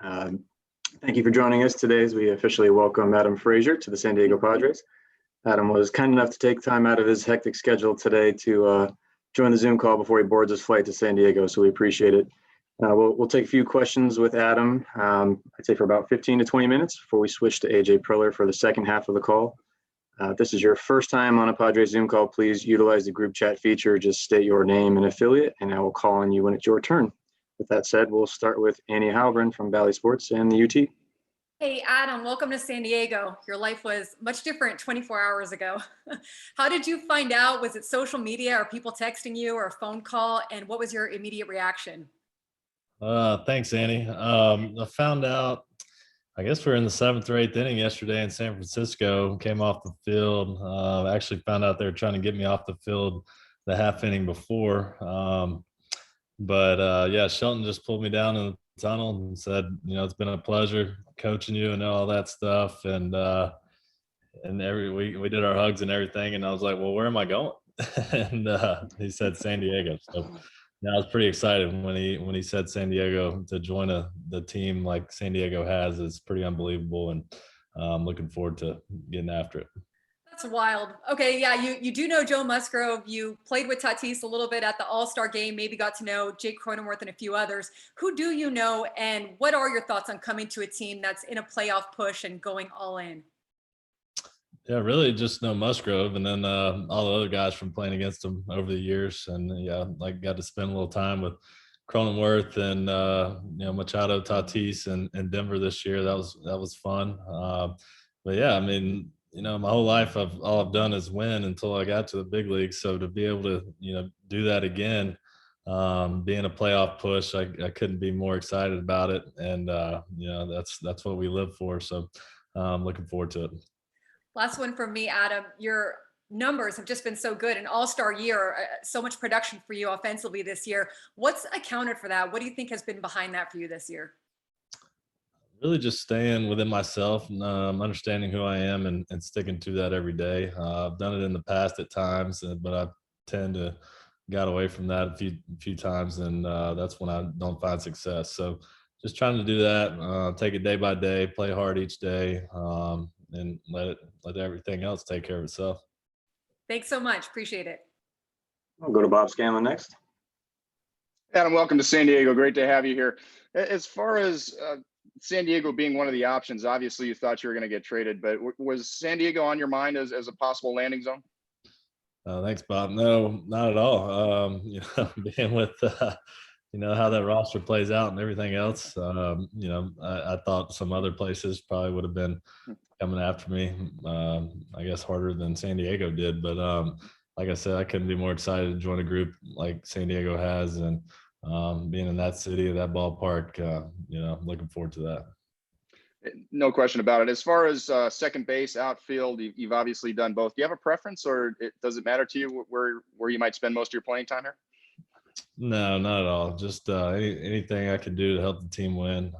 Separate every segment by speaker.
Speaker 1: Thank you for joining us today as we officially welcome Adam Frazier to the San Diego Padres. Adam was kind enough to take time out of his hectic schedule today to join the Zoom call before he boards his flight to San Diego, so we appreciate it. We'll take a few questions with Adam, I'd say for about 15 to 20 minutes before we switch to AJ Preller for the second half of the call. If this is your first time on a Padres Zoom call, please utilize the group chat feature. Just state your name and affiliate, and I will call on you when it's your turn. With that said, we'll start with Annie Halbrin from Valley Sports and the UT.
Speaker 2: Hey, Adam, welcome to San Diego. Your life was much different 24 hours ago. How did you find out? Was it social media or people texting you or a phone call? And what was your immediate reaction?
Speaker 3: Thanks, Annie. I found out, I guess we're in the 7th or 8th inning yesterday in San Francisco, came off the field. Actually found out they were trying to get me off the field the half inning before. Yeah, Shelton just pulled me down in the tunnel and said, it's been a pleasure coaching you and all that stuff. And we did our hugs and everything. And I was like, well, where am I going? And he said San Diego. So I was pretty excited when he said San Diego. To join the team like San Diego has is pretty unbelievable. And I'm looking forward to getting after it.
Speaker 2: That's wild. Okay, yeah, you do know Joe Musgrove. You played with Tatis a little bit at the All-Star game, maybe got to know Jake Cronenworth and a few others. Who do you know, and what are your thoughts on coming to a team that's in a playoff push and going all in?
Speaker 3: Yeah, really just know Musgrove, and then all the other guys from playing against him over the years. And yeah, got to spend a little time with Cronenworth and Machado, Tatis, and Denver this year. That was fun. But yeah, I mean, my whole life all I've done is win until I got to the big leagues. So to be able to do that again, being a playoff push, I couldn't be more excited about it. And that's what we live for. So I'm looking forward to it.
Speaker 2: Last one from me, Adam. Your numbers have just been so good. An all-star year, so much production for you offensively this year. What's accounted for that? What do you think has been behind that for you this year?
Speaker 3: Really just staying within myself and understanding who I am and sticking to that every day. I've done it in the past at times, but I tend to got away from that a few times, and that's when I don't find success. So just trying to do that, take it day by day, play hard each day, and let everything else take care of itself.
Speaker 2: Thanks so much. Appreciate it.
Speaker 1: I'll go to Bob Scanlon next.
Speaker 4: Adam, welcome to San Diego. Great to have you here. As far as San Diego being one of the options, obviously you thought you were going to get traded, but was San Diego on your mind as a possible landing zone?
Speaker 3: Thanks, Bob. No, not at all. Being with how that roster plays out and everything else, I thought some other places probably would have been coming after me, I guess harder than San Diego did. But like I said, I couldn't be more excited to join a group like San Diego has, and being in that city, that ballpark, looking forward to that.
Speaker 4: No question about it. As far as second base, outfield, you've obviously done both. Do you have a preference, or does it matter to you where you might spend most of your playing time here?
Speaker 3: No, not at all. Just anything I can do to help the team win.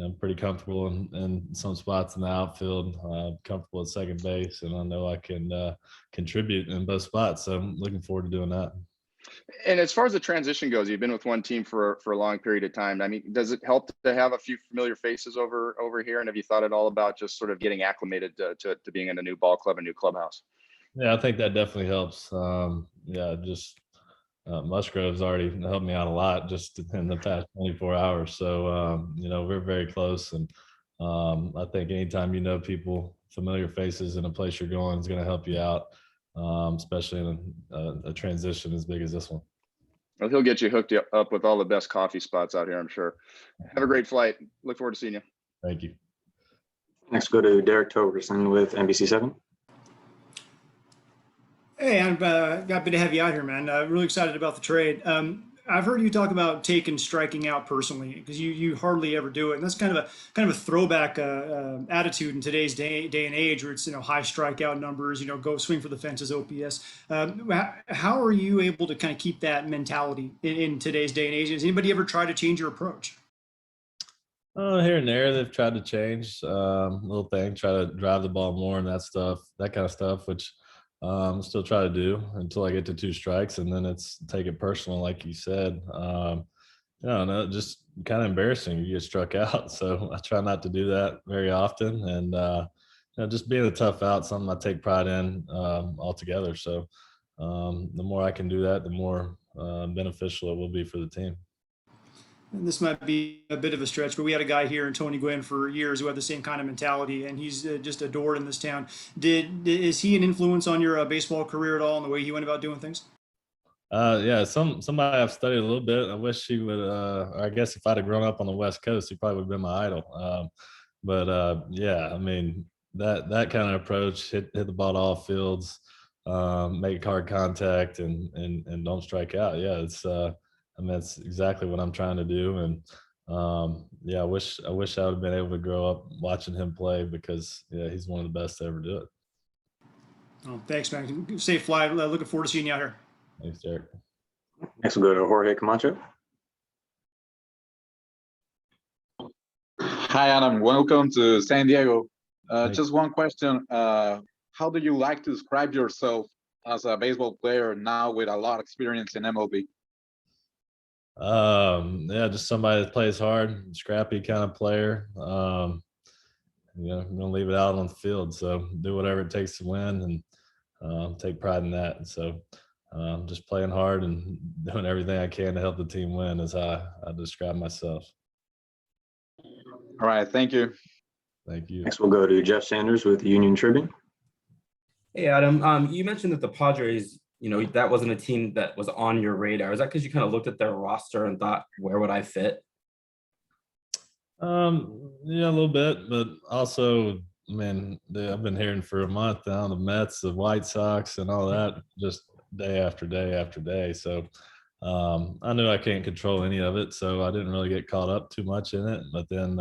Speaker 3: I'm pretty comfortable in some spots in the outfield, comfortable at second base, and I know I can contribute in both spots. So I'm looking forward to doing that.
Speaker 4: And as far as the transition goes, you've been with one team for a long period of time. I mean, does it help to have a few familiar faces over here? And have you thought at all about just sort of getting acclimated to being in a new ball club, a new clubhouse?
Speaker 3: Yeah, I think that definitely helps. Musgrove's already helped me out a lot just in the past 24 hours. So, we're very close. And I think anytime people, familiar faces in a place you're going is going to help you out, especially in a transition as big as this one.
Speaker 4: Well, he'll get you hooked up with all the best coffee spots out here, I'm sure. Have a great flight. Look forward to seeing you.
Speaker 3: Thank you.
Speaker 1: Next, go to Derek Togerson with NBC7.
Speaker 5: Hey, I'm happy to have you out here, man. Really excited about the trade. I've heard you talk about taking striking out personally, because you hardly ever do it, and that's kind of a throwback attitude in today's day and age, where it's high strikeout numbers, go swing for the fences, OPS. How are you able to kind of keep that mentality in today's day and age? Has anybody ever tried to change your approach?
Speaker 3: Here and there, they've tried to change little thing, try to drive the ball more and that kind of stuff, which still try to do until I get to 2 strikes, and then it's take it personal, like you said. No, no, just kind of embarrassing. You get struck out. So I try not to do that very often. And, just being a tough out, something I take pride in altogether. So the more I can do that, the more beneficial it will be for the team.
Speaker 5: And this might be a bit of a stretch, but we had a guy here in Tony Gwynn for years who had the same kind of mentality, and he's just adored in this town. Is he an influence on your baseball career at all, and the way he went about doing things?
Speaker 3: Yeah, somebody I've studied a little bit. I wish he would. I guess if I'd have grown up on the West Coast, he probably would have been my idol. Yeah, I mean that kind of approach, hit the ball to all fields, make hard contact, and don't strike out. Yeah, it's. I mean, that's exactly what I'm trying to do. And yeah, I wish I would have been able to grow up watching him play because yeah, he's one of the best to ever do it.
Speaker 5: Oh, thanks, man. Safe flight. Looking forward to seeing you out here.
Speaker 3: Thanks, Derek.
Speaker 1: Next, we'll go to Jorge Camacho.
Speaker 6: Hi, Adam. Welcome to San Diego.
Speaker 3: Thanks.
Speaker 6: Just one question. How do you like to describe yourself as a baseball player now with a lot of experience in MLB?
Speaker 3: Yeah, just somebody that plays hard, scrappy kind of player. I'm gonna leave it out on the field, so do whatever it takes to win, and take pride in that. And so, just playing hard and doing everything I can to help the team win is how I describe myself.
Speaker 6: All right, thank you.
Speaker 3: Thank you.
Speaker 1: Next, we'll go to Jeff Sanders with the Union Tribune.
Speaker 7: Hey, Adam, you mentioned that the Padres, that wasn't a team that was on your radar. Is that because you kind of looked at their roster and thought, where would I fit?
Speaker 3: Yeah, a little bit, but also, man, I've been hearing for a month now the Mets, the White Sox, and all that, just day after day after day. So I knew I can't control any of it, so I didn't really get caught up too much in it. But then,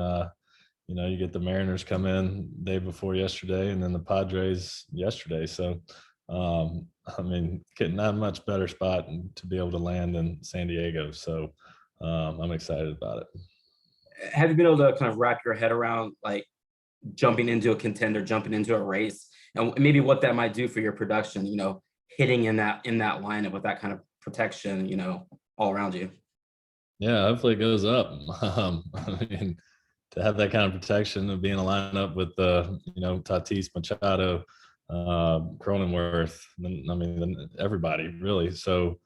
Speaker 3: you get the Mariners come in day before yesterday, and then the Padres yesterday. So, I mean, getting not much better spot to be able to land in San Diego. So I'm excited about it.
Speaker 7: Have you been able to kind of wrap your head around like jumping into a contender, jumping into a race, and maybe what that might do for your production, hitting in that lineup with that kind of protection, all around you?
Speaker 3: Yeah, hopefully it goes up. I mean, to have that kind of protection of being a lineup with Tatis, Machado, Cronenworth, everybody really. So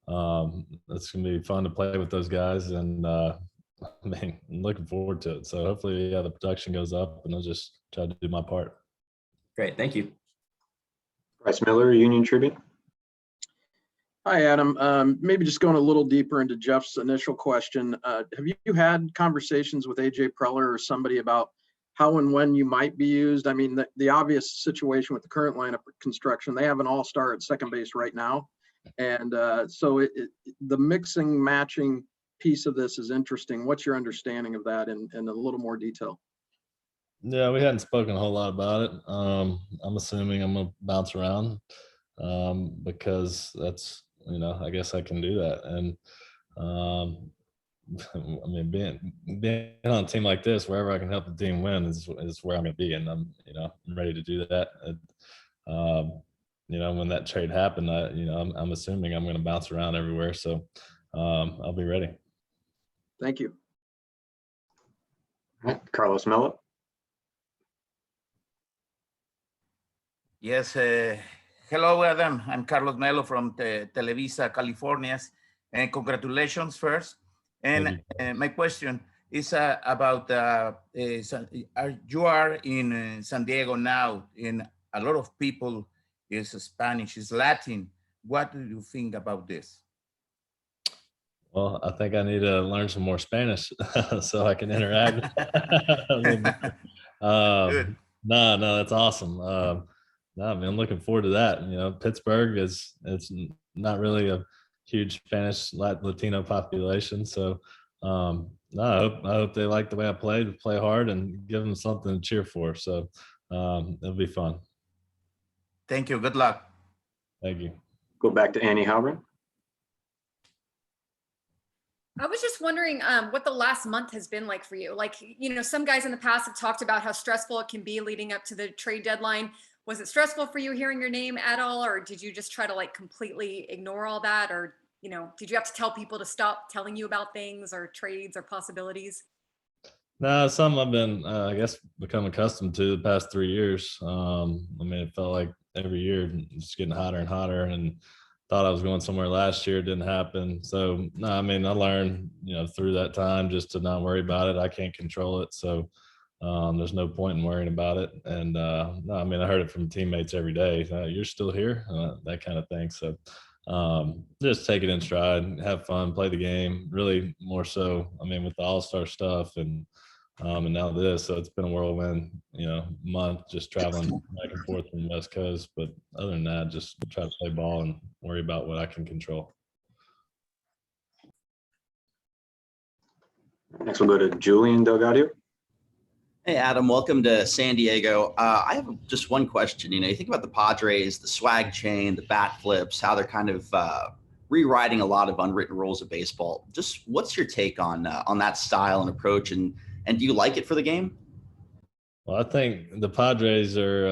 Speaker 3: it's gonna be fun to play with those guys, and I'm looking forward to it. So hopefully, the production goes up, and I'll just try to do my part.
Speaker 7: Great, thank you.
Speaker 1: Bryce Miller, Union Tribune.
Speaker 8: Hi, Adam. Maybe just going a little deeper into Jeff's initial question. Have you had conversations with AJ Preller or somebody about how and when you might be used? I mean, the obvious situation with the current lineup construction, they have an all-star at second base right now. And so the mixing, matching piece of this is interesting. What's your understanding of that in a little more detail?
Speaker 3: Yeah, we hadn't spoken a whole lot about it. I'm assuming I'm gonna bounce around because that's, I guess I can do that. And I mean, being on a team like this, wherever I can help the team win is where I'm gonna be, and I'm ready to do that. And, when that trade happened, I'm assuming I'm gonna bounce around everywhere. So I'll be ready.
Speaker 8: Thank you.
Speaker 1: All right, Carlos Mello.
Speaker 9: Yes. Hello, Adam. I'm Carlos Melo from Televisa, California. And congratulations first. And my question is about you are in San Diego now, and a lot of people is Spanish, is Latin. What do you think about this?
Speaker 3: Well, I think I need to learn some more Spanish so I can interact.
Speaker 9: Good.
Speaker 3: No, that's awesome. No, I mean, I'm looking forward to that. Pittsburgh it's not really a huge Spanish Latino population, so no, I hope they like the way I play hard, and give them something to cheer for. So it'll be fun.
Speaker 9: Thank you. Good luck.
Speaker 3: Thank you.
Speaker 1: Go back to Annie Halbert.
Speaker 2: I was just wondering what the last month has been like for you. Like, some guys in the past have talked about how stressful it can be leading up to the trade deadline. Was it stressful for you hearing your name at all, or did you just try to completely ignore all that, or did you have to tell people to stop telling you about things or trades or possibilities?
Speaker 3: No, some I've been, I guess, become accustomed to the past 3 years. It felt like every year it's getting hotter and hotter, and thought I was going somewhere last year. It didn't happen. So, no, I learned, through that time just to not worry about it. I can't control it. So, there's no point in worrying about it. And, no, I heard it from teammates every day. You're still here, that kind of thing. So, just take it in stride, have fun, play the game. Really, more so. With the All-Star stuff and now this, so it's been a whirlwind, month just traveling back and forth from the West Coast. But other than that, just try to play ball and worry about what I can control.
Speaker 1: Next, we'll go to Julian Delgado.
Speaker 10: Hey, Adam, welcome to San Diego. I have just one question. You think about the Padres, the swag chain, the bat flips, how they're kind of rewriting a lot of unwritten rules of baseball. Just what's your take on that style and approach, and do you like it for the game?
Speaker 3: Well, I think the Padres are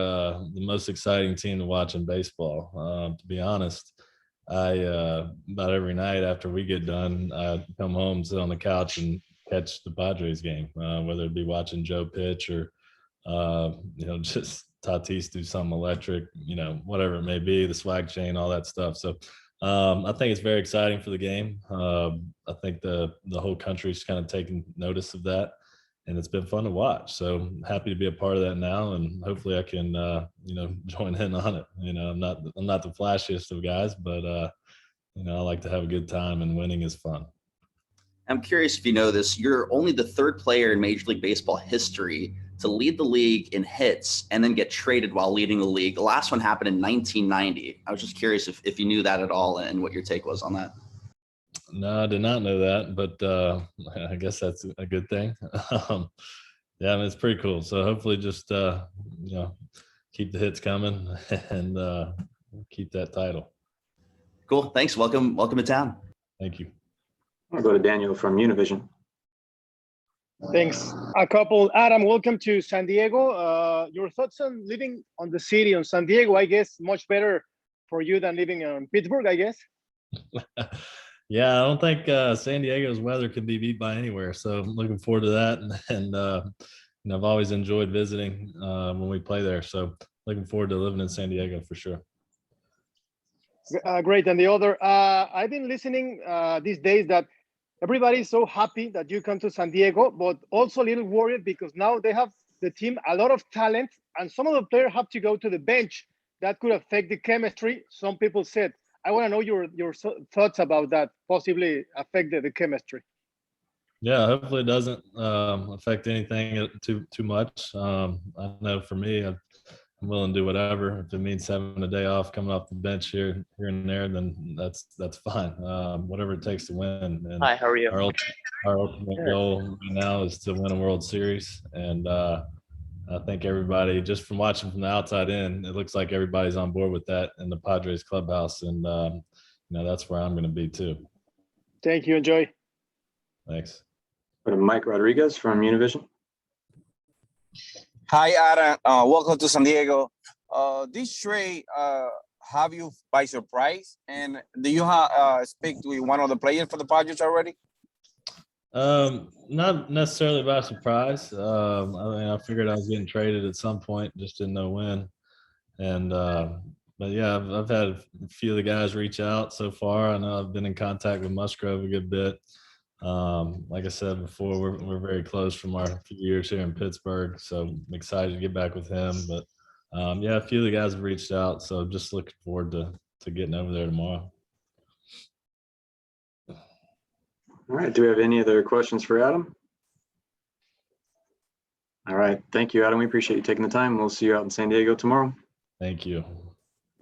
Speaker 3: the most exciting team to watch in baseball. To be honest, I about every night after we get done, I come home, sit on the couch, and catch the Padres game, whether it be watching Joe pitch or just Tatis do something electric, whatever it may be, the swag chain, all that stuff. So I think it's very exciting for the game. I think the whole country's kind of taking notice of that, and it's been fun to watch. So happy to be a part of that now, and hopefully I can join in on it. I'm not the flashiest of guys, but I like to have a good time, and winning is fun.
Speaker 10: I'm curious if you know this. You're only the third player in Major League Baseball history to lead the league in hits and then get traded while leading the league. The last one happened in 1990. I was just curious if you knew that at all and what your take was on that.
Speaker 3: No, I did not know that, but I guess that's a good thing. Yeah, it's pretty cool. So hopefully just, keep the hits coming and keep that title.
Speaker 10: Cool. Thanks. Welcome to town.
Speaker 3: Thank you.
Speaker 1: I'll go to Daniel from Univision.
Speaker 11: Thanks. Adam, welcome to San Diego. Your thoughts on living on the city on San Diego? I guess much better for you than living in Pittsburgh, I guess.
Speaker 3: Yeah, I don't think San Diego's weather can be beat by anywhere. So I'm looking forward to that. And I've always enjoyed visiting when we play there. So looking forward to living in San Diego for sure.
Speaker 11: Great. And the other, I've been listening these days that everybody's so happy that you come to San Diego, but also a little worried because now they have the team a lot of talent, and some of the players have to go to the bench. That could affect the chemistry. Some people said, I want to know your thoughts about that, possibly affect the chemistry.
Speaker 3: Yeah, hopefully it doesn't affect anything too much. I know for me, I'm willing to do whatever. If it means having a day off, coming off the bench here and there, then that's fine. Whatever it takes to win. And
Speaker 12: hi, how are you?
Speaker 3: Our ultimate goal right now is to win a World Series, and I think everybody, just from watching from the outside in, it looks like everybody's on board with that in the Padres clubhouse, and that's where I'm going to be too.
Speaker 11: Thank you. Enjoy.
Speaker 3: Thanks.
Speaker 1: Mike Rodriguez from Univision.
Speaker 13: Hi, Adam. Welcome to San Diego. This trade have you by surprise? And do you speak to one of the players for the Padres already?
Speaker 3: Not necessarily by surprise. I figured I was getting traded at some point, just didn't know when. And but yeah, I've had a few of the guys reach out so far. I know I've been in contact with Musgrove a good bit. Like I said before, we're very close from our few years here in Pittsburgh, so I'm excited to get back with him. But yeah, a few of the guys have reached out, so just looking forward to getting over there tomorrow.
Speaker 1: All right. Do we have any other questions for Adam? All right. Thank you, Adam. We appreciate you taking the time. We'll see you out in San Diego tomorrow.
Speaker 3: Thank you.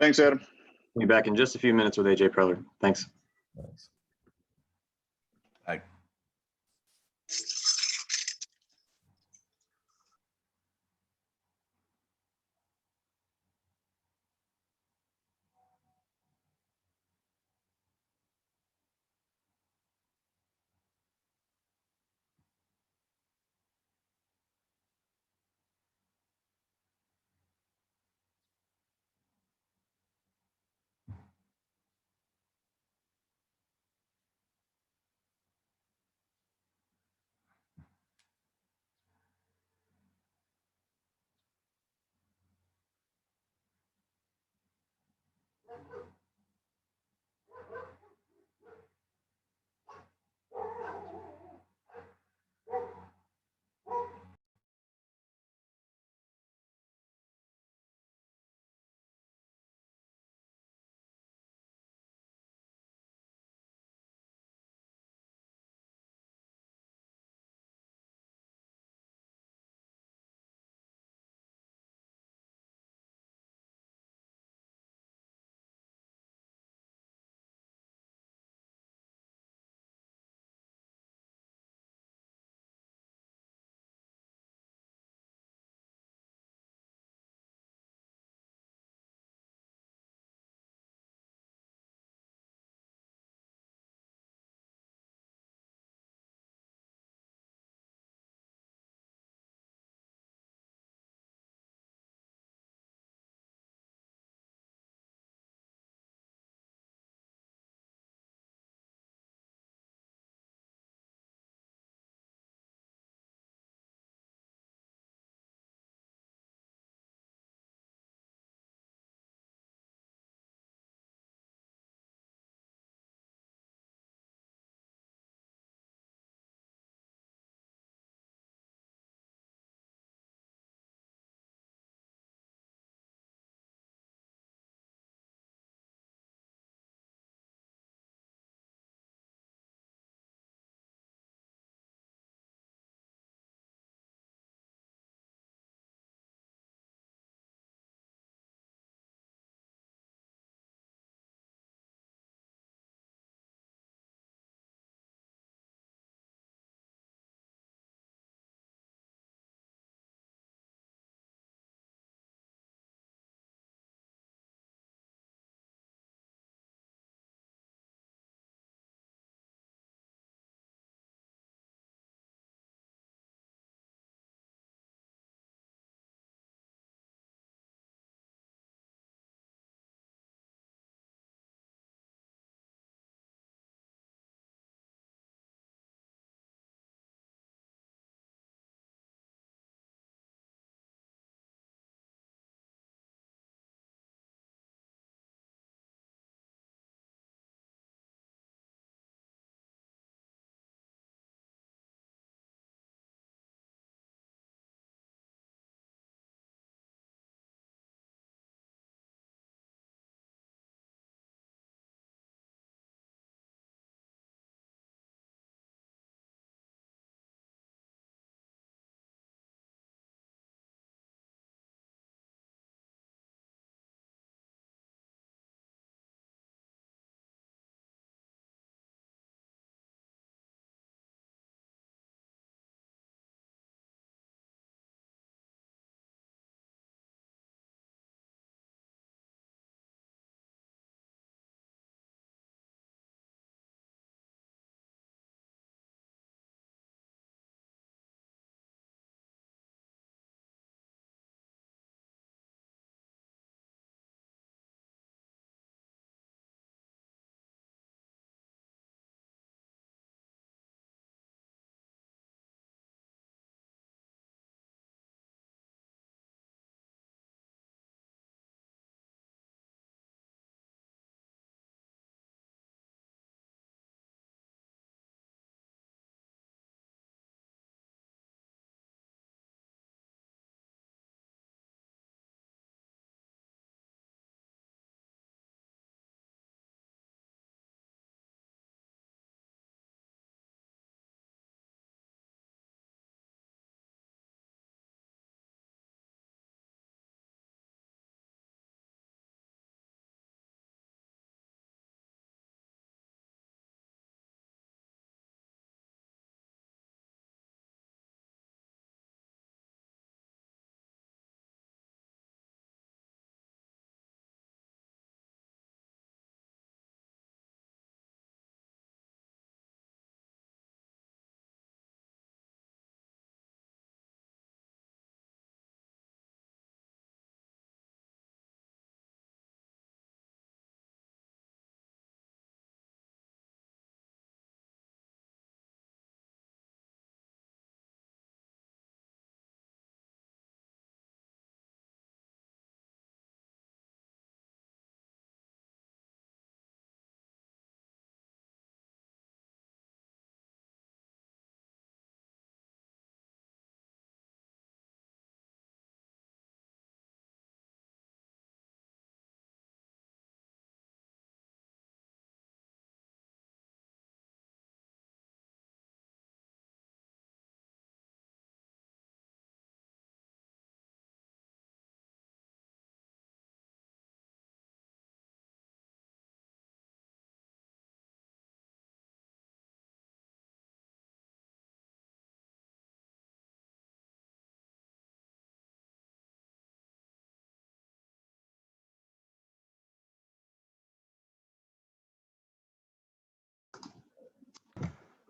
Speaker 4: Thanks, Adam.
Speaker 1: We'll be back in just a few minutes with AJ Preller. Thanks.
Speaker 3: Thanks.
Speaker 9: Bye.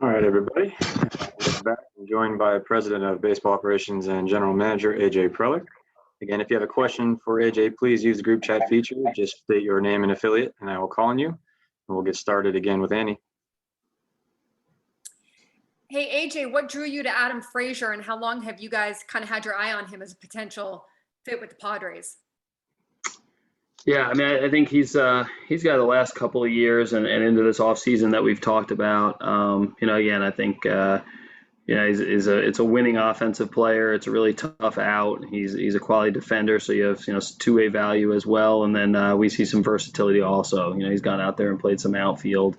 Speaker 1: All right, everybody. We're back. I'm joined by President of Baseball Operations and General Manager, AJ Preller. Again, if you have a question for AJ, please use the group chat feature. Just state your name and affiliate, and I will call on you. And we'll get started again with Annie.
Speaker 2: Hey, AJ, what drew you to Adam Frazier, and how long have you guys kind of had your eye on him as a potential fit with the Padres?
Speaker 12: Yeah, I mean, I think he's got the last couple of years and into this offseason that we've talked about. Again, I think it's a winning offensive player. It's a really tough out. He's a quality defender, so you have two-way value as well. And then we see some versatility also. He's gone out there and played some outfield.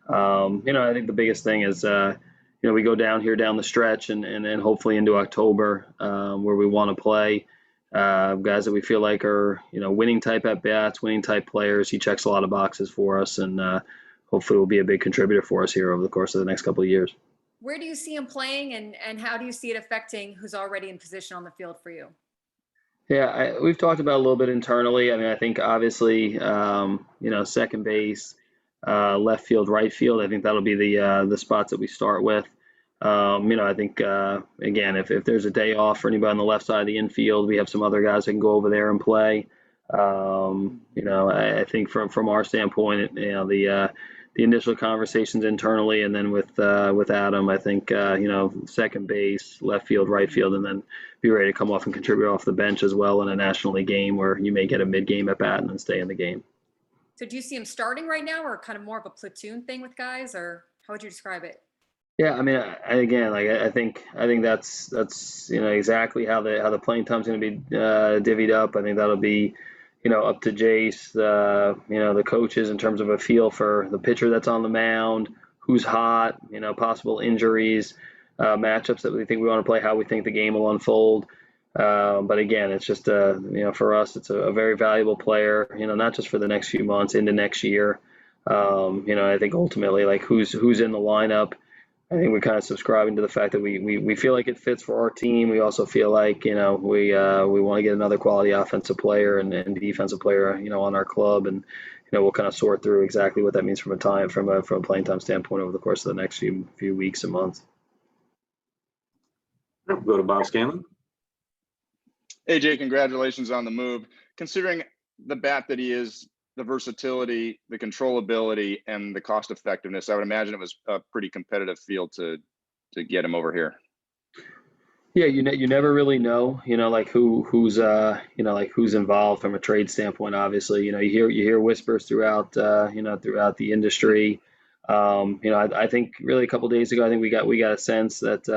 Speaker 12: I think the biggest thing is we go down the stretch and then hopefully into October where we want to play. Guys that we feel like are, winning type at bats, winning type players. He checks a lot of boxes for us, and hopefully will be a big contributor for us here over the course of the next couple of years.
Speaker 2: Where do you see him playing, and how do you see it affecting who's already in position on the field for you?
Speaker 12: Yeah, we've talked about a little bit internally. I mean, I think obviously, second base, left field, right field. I think that'll be the spots that we start with. I think, again, if there's a day off for anybody on the left side of the infield, we have some other guys that can go over there and play. I think from our standpoint, the initial conversations internally, and then with Adam, I think, second base, left field, right field, and then be ready to come off and contribute off the bench as well in a National League game where you may get a mid-game at bat and then stay in the game.
Speaker 2: So do you see him starting right now, or kind of more of a platoon thing with guys, or how would you describe it?
Speaker 12: Yeah, I mean, I think that's exactly how the playing time's going to be divvied up. I think that'll be, up to Jace, the coaches in terms of a feel for the pitcher that's on the mound, who's hot, possible injuries, matchups that we think we want to play, how we think the game will unfold. But again, it's just for us, it's a very valuable player. Not just for the next few months, into next year. I think ultimately, like who's in the lineup. I think we're kind of subscribing to the fact that we feel like it fits for our team. We also feel like, we want to get another quality offensive player and defensive player, on our club. And, we'll kind of sort through exactly what that means from a playing time standpoint over the course of the next few weeks and months.
Speaker 1: We'll go to Bob Scanlon.
Speaker 4: AJ, congratulations on the move. Considering the bat that he is, the versatility, the controllability, and the cost effectiveness, I would imagine it was a pretty competitive field to get him over here.
Speaker 12: Yeah, you never really know, who's involved from a trade standpoint. Obviously, you hear whispers throughout the industry. I think really a couple of days ago, I think we got a sense that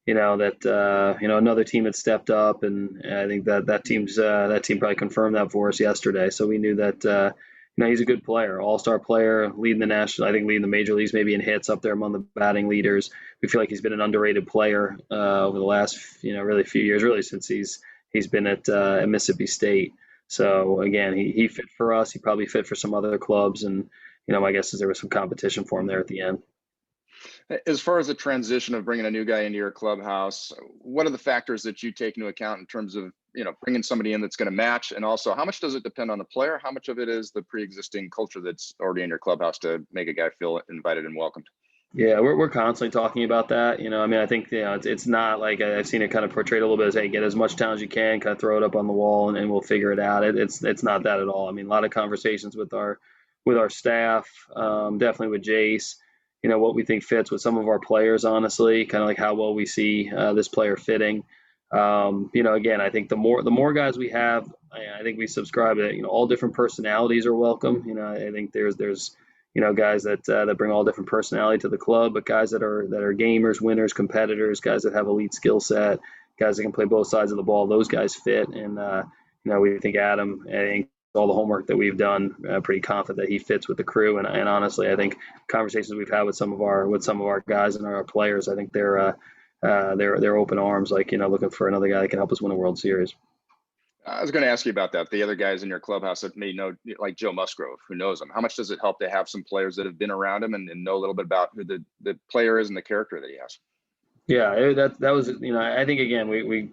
Speaker 12: another team had stepped up, and I think that team probably confirmed that for us yesterday. So we knew that he's a good player, all-star player, leading the major leagues, maybe in hits, up there among the batting leaders. We feel like he's been an underrated player over the last really few years, really since he's been at Mississippi State. So again, he fit for us. He probably fit for some other clubs, and my guess is there was some competition for him there at the end.
Speaker 4: As far as the transition of bringing a new guy into your clubhouse, what are the factors that you take into account in terms of, bringing somebody in that's going to match? And also, how much does it depend on the player? How much of it is the pre-existing culture that's already in your clubhouse to make a guy feel invited and welcomed?
Speaker 12: Yeah, we're constantly talking about that. I think, it's not like I've seen it kind of portrayed a little bit as, hey, get as much talent as you can, kind of throw it up on the wall and we'll figure it out. It's not that at all. I mean, a lot of conversations with our staff, definitely with Jace. What we think fits with some of our players, honestly, kind of like how well we see this player fitting. Again, I think the more guys we have, I think we subscribe to, all different personalities are welcome. I think there's guys that bring all different personality to the club, but guys that are gamers, winners, competitors, guys that have elite skill set, guys that can play both sides of the ball, those guys fit. And, we think Adam, I think all the homework that we've done, pretty confident that he fits with the crew. And honestly, I think conversations we've had with some of our guys and our players, I think they're open arms, looking for another guy that can help us win a World Series.
Speaker 4: I was going to ask you about that. The other guys in your clubhouse that may know, like Joe Musgrove, who knows him. How much does it help to have some players that have been around him and know a little bit about who the player is and the character that he has?
Speaker 12: Yeah, that was, I think, again, we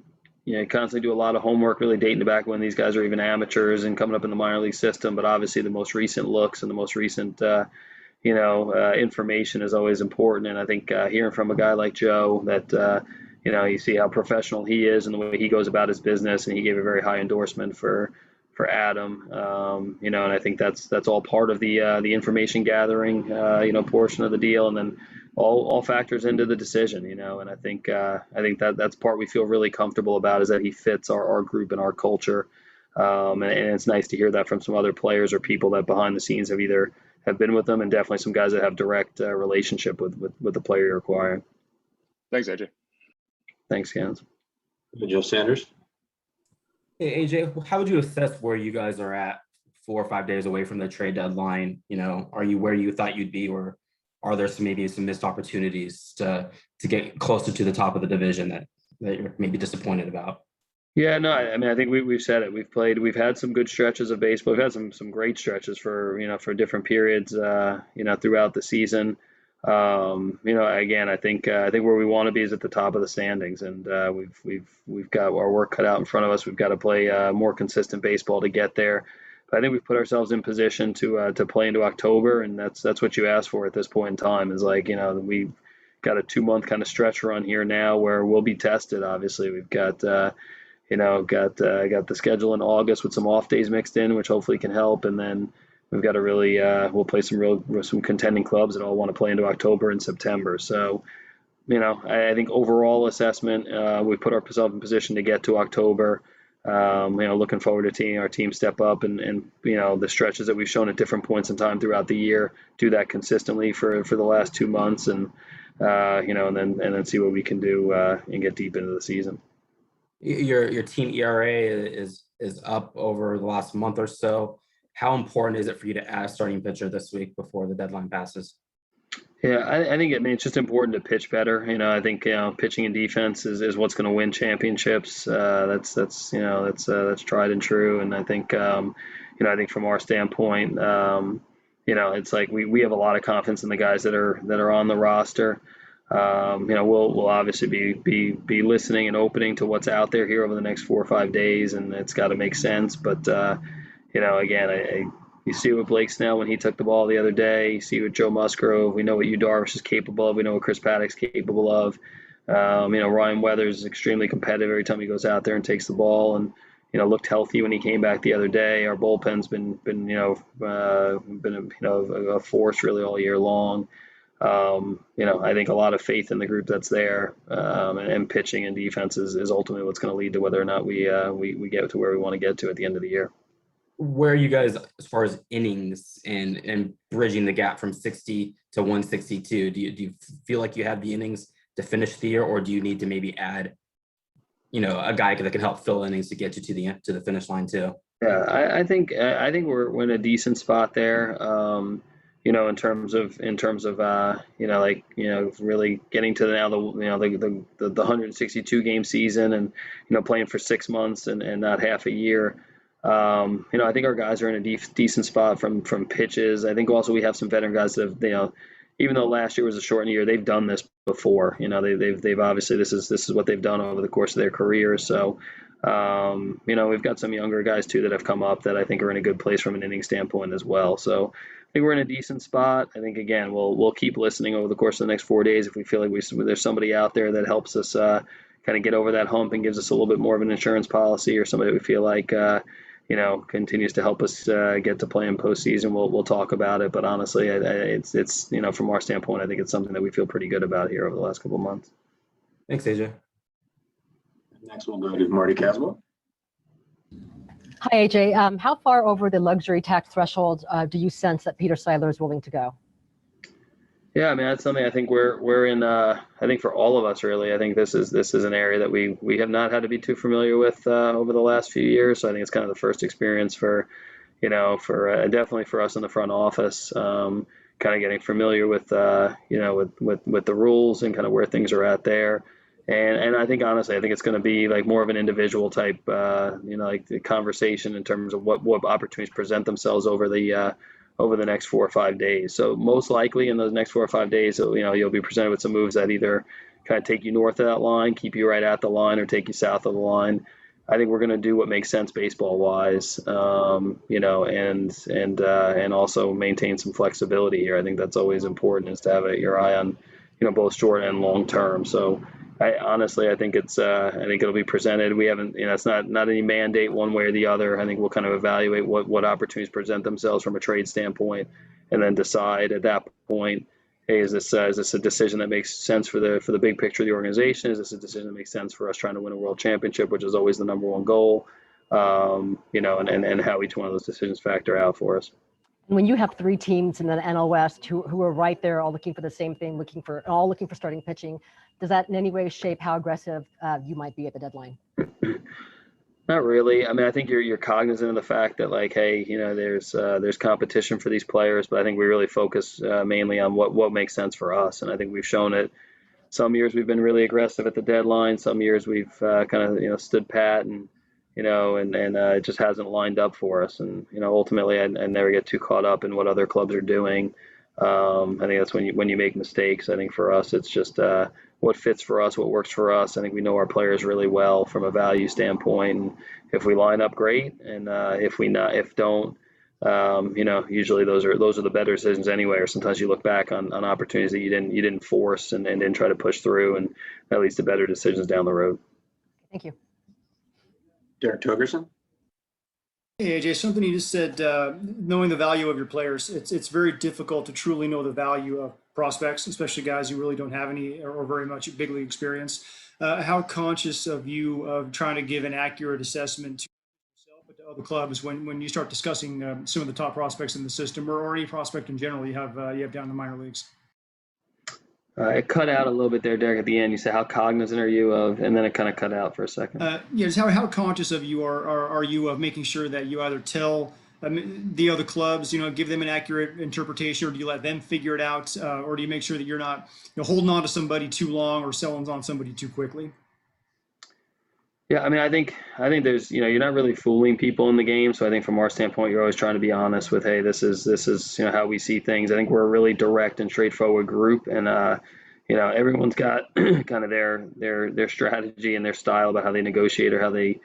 Speaker 12: constantly do a lot of homework, really dating back when these guys are even amateurs and coming up in the minor league system. But obviously the most recent looks and the most recent, information is always important. And I think hearing from a guy like Joe that, you see how professional he is and the way he goes about his business, and he gave a very high endorsement for Adam, and I think that's all part of the information gathering, portion of the deal, and then all factors into the decision, and I think that's part we feel really comfortable about, is that he fits our group and our culture. And it's nice to hear that from some other players or people that behind the scenes have been with them, and definitely some guys that have direct relationship with the player you're acquiring.
Speaker 4: Thanks, AJ. Thanks,
Speaker 12: Gans.
Speaker 1: Joe Sanders.
Speaker 7: Hey, AJ, how would you assess where you guys are at 4 or 5 days away from the trade deadline? Are you where you thought you'd be, or are there maybe some missed opportunities to get closer to the top of the division that you're maybe disappointed about?
Speaker 12: Yeah, no, I think we've said it. We've had some good stretches of baseball. We've had some great stretches for different periods, throughout the season. Again, I think where we want to be is at the top of the standings, and we've got our work cut out in front of us. We've got to play more consistent baseball to get there. But I think we've put ourselves in position to play into October, and that's what you ask for at this point in time. Is we've got a 2-month kind of stretch run here now where we'll be tested. Obviously, we've got got the schedule in August with some off days mixed in, which hopefully can help, and then we've got to really we'll play some contending clubs that all want to play into October and September. So, I think overall assessment, we put ourselves in position to get to October. Looking forward to seeing our team step up and the stretches that we've shown at different points in time throughout the year, do that consistently for the last 2 months, and and then see what we can do and get deep into the season.
Speaker 7: Your team ERA is up over the last month or so. How important is it for you to add a starting pitcher this week before the deadline passes?
Speaker 12: Yeah, I think it's just important to pitch better. I think pitching and defense is what's going to win championships. That's tried and true. And I think I think from our standpoint, it's like we have a lot of confidence in the guys that are on the roster. We'll obviously be listening and opening to what's out there here over the next 4 or 5 days, and it's got to make sense. But again, you see what Blake Snell, when he took the ball the other day, you see what Joe Musgrove, we know what Yu Darvish is capable of, we know what Chris Paddock's capable of. Ryan Weathers is extremely competitive every time he goes out there and takes the ball, and looked healthy when he came back the other day. Our bullpen's been a force really all year long. I think a lot of faith in the group that's there, and pitching and defense is ultimately what's going to lead to whether or not we get to where we want to get to at the end of the year.
Speaker 7: Where are you guys as far as innings and bridging the gap from 60 to 162? Do you feel like you have the innings to finish the year, or do you need to maybe add, a guy that can help fill innings to get you to the finish line too?
Speaker 12: Yeah, I think we're in a decent spot there. In terms of really getting to now the 162 game season, and playing for 6 months and not half a year. I think our guys are in a decent spot from pitches. I think also we have some veteran guys that have, even though last year was a shortened year, they've done this before. They've obviously this is what they've done over the course of their career. So, we've got some younger guys too that have come up that I think are in a good place from an inning standpoint as well. So I think we're in a decent spot. I think again we'll keep listening over the course of the next 4 days if we feel like there's somebody out there that helps us kind of get over that hump and gives us a little bit more of an insurance policy, or somebody that we feel like continues to help us get to play in postseason. We'll talk about it, but honestly, it's from our standpoint, I think it's something that we feel pretty good about here over the last couple of months.
Speaker 7: Thanks, AJ.
Speaker 1: Next, we'll go to Marty Caswell.
Speaker 14: Hi, AJ. How far over the luxury tax threshold do you sense that Peter Seidler is willing to go?
Speaker 12: Yeah, I mean, that's something I think we're in. I think for all of us, really, I think this is an area that we have not had to be too familiar with over the last few years. So I think it's kind of the first experience for definitely for us in the front office, kind of getting familiar with with the rules and kind of where things are at there. And I think honestly, I think it's going to be like more of an individual type, like the conversation in terms of what opportunities present themselves over the next 4 or 5 days. So most likely in those next 4 or 5 days, you'll be presented with some moves that either kind of take you north of that line, keep you right at the line, or take you south of the line. I think we're going to do what makes sense baseball wise, and also maintain some flexibility here. I think that's always important, is to have your eye on, both short and long term. So I think I think it'll be presented. We haven't, it's not any mandate one way or the other. I think we'll kind of evaluate what opportunities present themselves from a trade standpoint, and then decide at that point, hey, is this a decision that makes sense for the big picture of the organization? Is this a decision that makes sense for us trying to win a world championship, which is always the number one goal? And how each one of those decisions factor out for us.
Speaker 14: When you have three teams in the NL West who are right there, all looking for the same thing, all looking for starting pitching, does that in any way shape how aggressive you might be at the deadline?
Speaker 12: Not really. I mean, I think you're cognizant of the fact that, like, hey, there's competition for these players, but I think we really focus mainly on what makes sense for us. And I think we've shown it. Some years we've been really aggressive at the deadline. Some years we've kind of stood pat, and it just hasn't lined up for us. And ultimately, I never get too caught up in what other clubs are doing. I think that's when you make mistakes. I think for us, it's just what fits for us, what works for us. I think we know our players really well from a value standpoint. And if we line up, great. And if don't, usually those are the better decisions anyway. Or sometimes you look back on opportunities that you didn't force and didn't try to push through, and that leads to better decisions down the road.
Speaker 14: Thank you.
Speaker 1: Derek Togerson.
Speaker 5: Hey, AJ, something you just said, knowing the value of your players, it's very difficult to truly know the value of prospects, especially guys who really don't have any or very much big league experience. How conscious of you of trying to give an accurate assessment to yourself but to other clubs when you start discussing some of the top prospects in the system, or any prospect in general you have down in the minor leagues?
Speaker 12: It cut out a little bit there, Derek, at the end. You said, how cognizant are you of, and then it kind of cut out for a second.
Speaker 5: Just how conscious of you are you of making sure that you either tell the other clubs, give them an accurate interpretation, or do you let them figure it out, or do you make sure that you're not holding on to somebody too long or selling on somebody too quickly?
Speaker 12: Yeah, I mean, I think there's, you're not really fooling people in the game. So I think from our standpoint, you're always trying to be honest with, hey, this is how we see things. I think we're a really direct and straightforward group, and everyone's got kind of their strategy and their style about how they negotiate or how they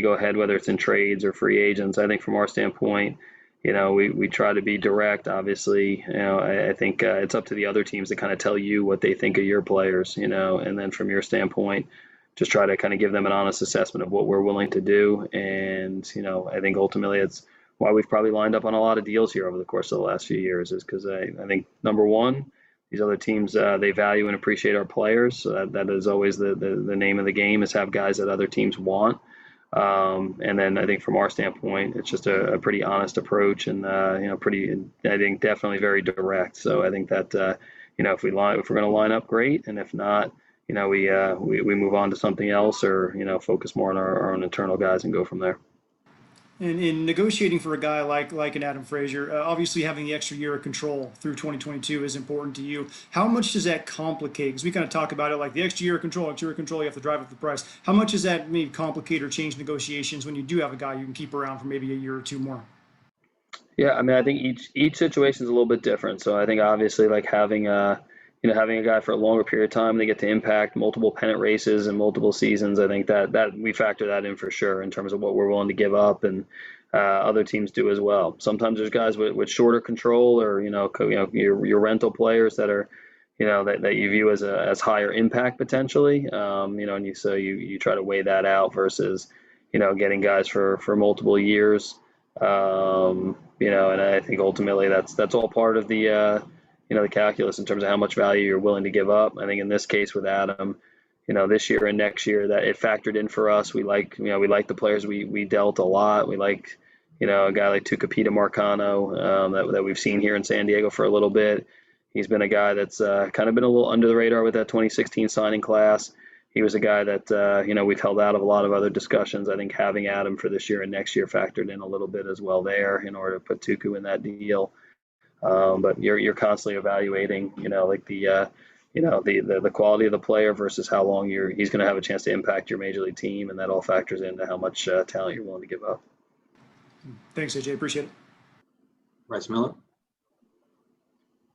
Speaker 12: go ahead, whether it's in trades or free agents. I think from our standpoint, we try to be direct. Obviously, I think it's up to the other teams to kind of tell you what they think of your players, and then from your standpoint, just try to kind of give them an honest assessment of what we're willing to do. And, I think ultimately it's why we've probably lined up on a lot of deals here over the course of the last few years, is because I think, number one, these other teams, they value and appreciate our players. So that is always the name of the game, is have guys that other teams want. And then I think from our standpoint, it's just a pretty honest approach, and, I think definitely very direct. So I think that, if we're going to line up, great. And if not, we move on to something else, or, focus more on our own internal guys and go from there.
Speaker 5: And in negotiating for a guy like an Adam Frazier, obviously having the extra year of control through 2022 is important to you. How much does that complicate? Because we kind of talk about it like the extra year of control, you have to drive up the price. How much does that maybe complicate or change negotiations when you do have a guy you can keep around for maybe a year or two more?
Speaker 12: Yeah, I mean, I think each situation is a little bit different. So I think obviously, like, having a guy for a longer period of time, they get to impact multiple pennant races and multiple seasons. I think that we factor that in for sure in terms of what we're willing to give up, and other teams do as well. Sometimes there's guys with shorter control, or your rental players that are that you view as higher impact potentially. And you try to weigh that out versus getting guys for multiple years. And I think ultimately that's all part of the the calculus in terms of how much value you're willing to give up. I think in this case with Adam, this year and next year, that it factored in for us. We like the players we dealt a lot. We like, a guy like Tucupita Marcano that we've seen here in San Diego for a little bit. He's been a guy that's kind of been a little under the radar with that 2016 signing class. He was a guy that, we've held out of a lot of other discussions. I think having Adam for this year and next year factored in a little bit as well there in order to put Tucu in that deal. But you're constantly evaluating, the quality of the player versus how long he's going to have a chance to impact your major league team, and that all factors into how much talent you're willing to give up.
Speaker 5: Thanks, AJ. Appreciate it.
Speaker 1: Bryce Miller.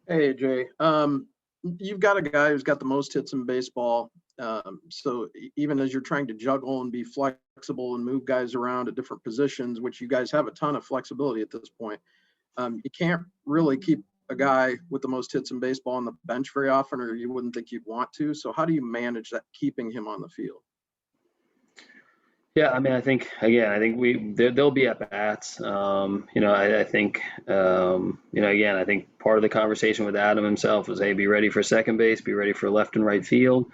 Speaker 8: Hey, AJ. You've got a guy who's got the most hits in baseball. So even as you're trying to juggle and be flexible and move guys around at different positions, which you guys have a ton of flexibility at this point, you can't really keep a guy with the most hits in baseball on the bench very often, or you wouldn't think you'd want to. So how do you manage that, keeping him on the field?
Speaker 12: Yeah, I mean, I think there'll be at bats. I think again, I think part of the conversation with Adam himself was, hey, be ready for second base, be ready for left and right field,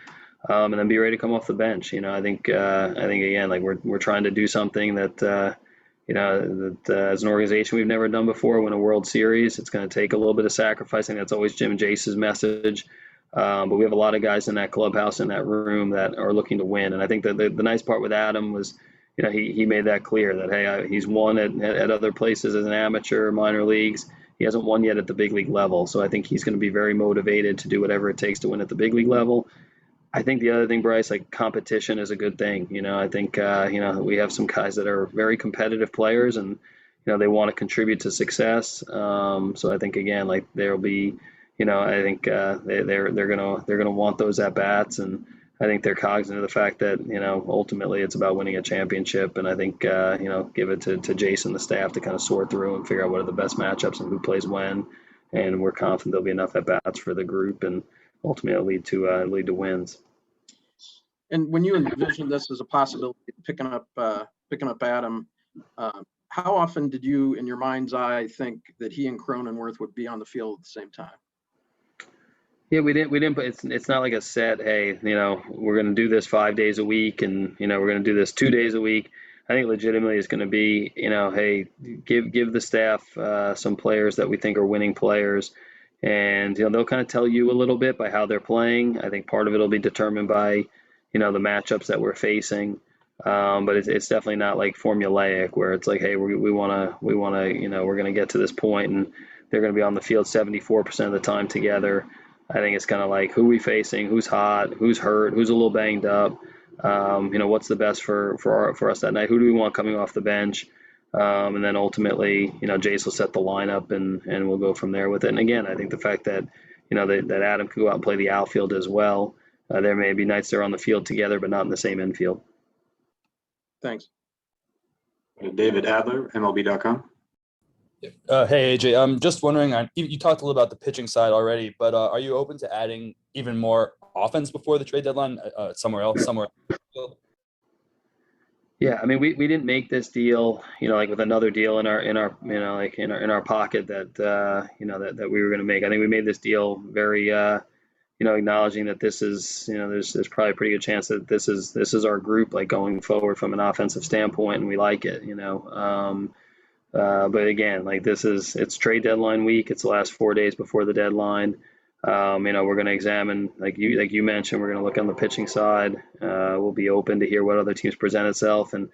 Speaker 12: and then be ready to come off the bench. I think again, like we're trying to do something that as an organization we've never done before. Win a World Series. It's going to take a little bit of sacrifice. I think that's always Jim and Jace's message. But we have a lot of guys in that clubhouse, in that room, that are looking to win. And I think that the nice part with Adam was, he made that clear that, hey, he's won at other places as an amateur, minor leagues. He hasn't won yet at the big league level. So I think he's going to be very motivated to do whatever it takes to win at the big league level. I think the other thing, Bryce, like competition is a good thing. I think, we have some guys that are very competitive players, and, they want to contribute to success. So I think, again, like there'll be, I think they're gonna want those at bats, and I think they're cognizant of the fact that ultimately it's about winning a championship. And I think give it to Jason, the staff, to kind of sort through and figure out what are the best matchups and who plays when. And we're confident there'll be enough at bats for the group, and ultimately lead to wins.
Speaker 8: And when you envision this as a possibility, picking up Adam, how often did you, in your mind's eye, think that he and Cronenworth would be on the field at the same time?
Speaker 12: Yeah, we didn't, but it's not like a set, hey, we're going to do this 5 days a week, and, we're going to do this 2 days a week. I think legitimately it's going to be, hey, give the staff some players that we think are winning players. And, they'll kind of tell you a little bit by how they're playing. I think part of it will be determined by, the matchups that we're facing. But it's definitely not like formulaic, where it's like, hey, we want to, we're going to get to this point and they're going to be on the field 74% of the time together. I think it's kind of like, who we facing, who's hot, who's hurt, who's a little banged up. What's the best for us that night? Who do we want coming off the bench? And then ultimately, Jace will set the lineup, and we'll go from there with it. And again, I think the fact that, that Adam could go out and play the outfield as well. There may be nights they're on the field together, but not in the same infield.
Speaker 8: Thanks.
Speaker 1: David Adler, MLB.com.
Speaker 15: Hey, AJ, I'm just wondering, you talked a little about the pitching side already, but are you open to adding even more offense before the trade deadline somewhere else?
Speaker 12: Yeah, I mean, we didn't make this deal, like with another deal in our pocket that that we were going to make. I think we made this deal very acknowledging that this is, there's probably a pretty good chance that this is our group, like going forward from an offensive standpoint, and we like it, But again, like it's trade deadline week. It's the last 4 days before the deadline. We're going to examine, like you mentioned, we're going to look on the pitching side. We'll be open to hear what other teams present itself. And,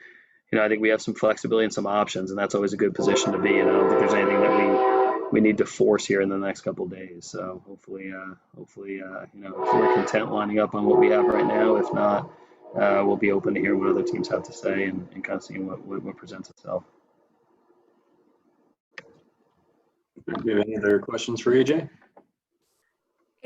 Speaker 12: I think we have some flexibility and some options, and that's always a good position to be in. I don't think there's anything that we need to force here in the next couple of days. So hopefully, if we're content lining up on what we have right now. If not, we'll be open to hear what other teams have to say and kind of seeing what presents itself.
Speaker 1: Do you have any other questions for AJ?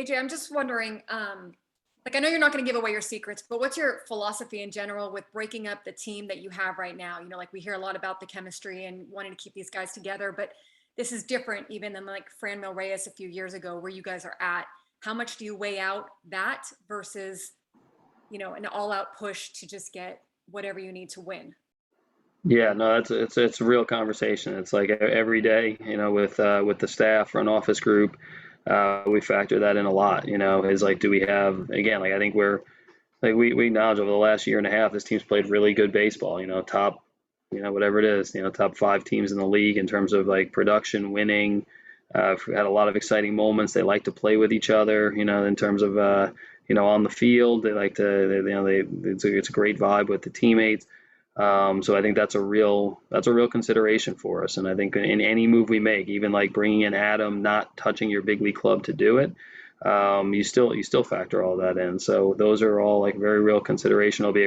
Speaker 2: AJ, I'm just wondering, I know you're not going to give away your secrets, but what's your philosophy in general with breaking up the team that you have right now? We hear a lot about the chemistry and wanting to keep these guys together, but this is different even than like Franmil Reyes a few years ago, where you guys are at. How much do you weigh out that versus, an all-out push to just get whatever you need to win?
Speaker 12: Yeah, no, it's a real conversation. It's like every day, with the staff, front office group, we factor that in a lot. Is like, do we have, again, like I think we acknowledge over the last year and a half, this team's played really good baseball. Top, whatever it is, top 5 teams in the league in terms of like production, winning. Had a lot of exciting moments. They like to play with each other. In terms of on the field, they like to. It's a great vibe with the teammates. So I think that's a real consideration for us. And I think in any move we make, even like bringing in Adam, not touching your big league club to do it, you still factor all that in. So those are all like very real consideration. It'll be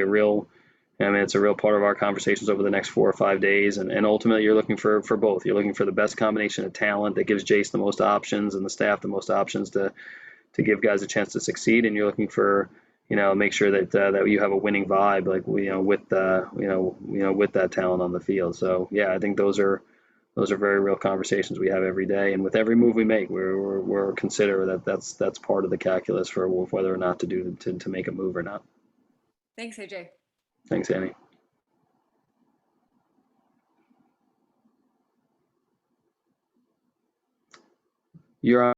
Speaker 12: it's a real part of our conversations over the next 4 or 5 days. And ultimately you're looking for both. You're looking for the best combination of talent that gives Jace the most options and the staff the most options to give guys a chance to succeed. And you're looking for, make sure that that you have a winning vibe, like with with that talent on the field. So yeah, I think those are very real conversations we have every day, and with every move we make, we're consider that's part of the calculus for whether or not to make a move or not.
Speaker 2: Thanks, AJ.
Speaker 12: Thanks, Annie. You're on.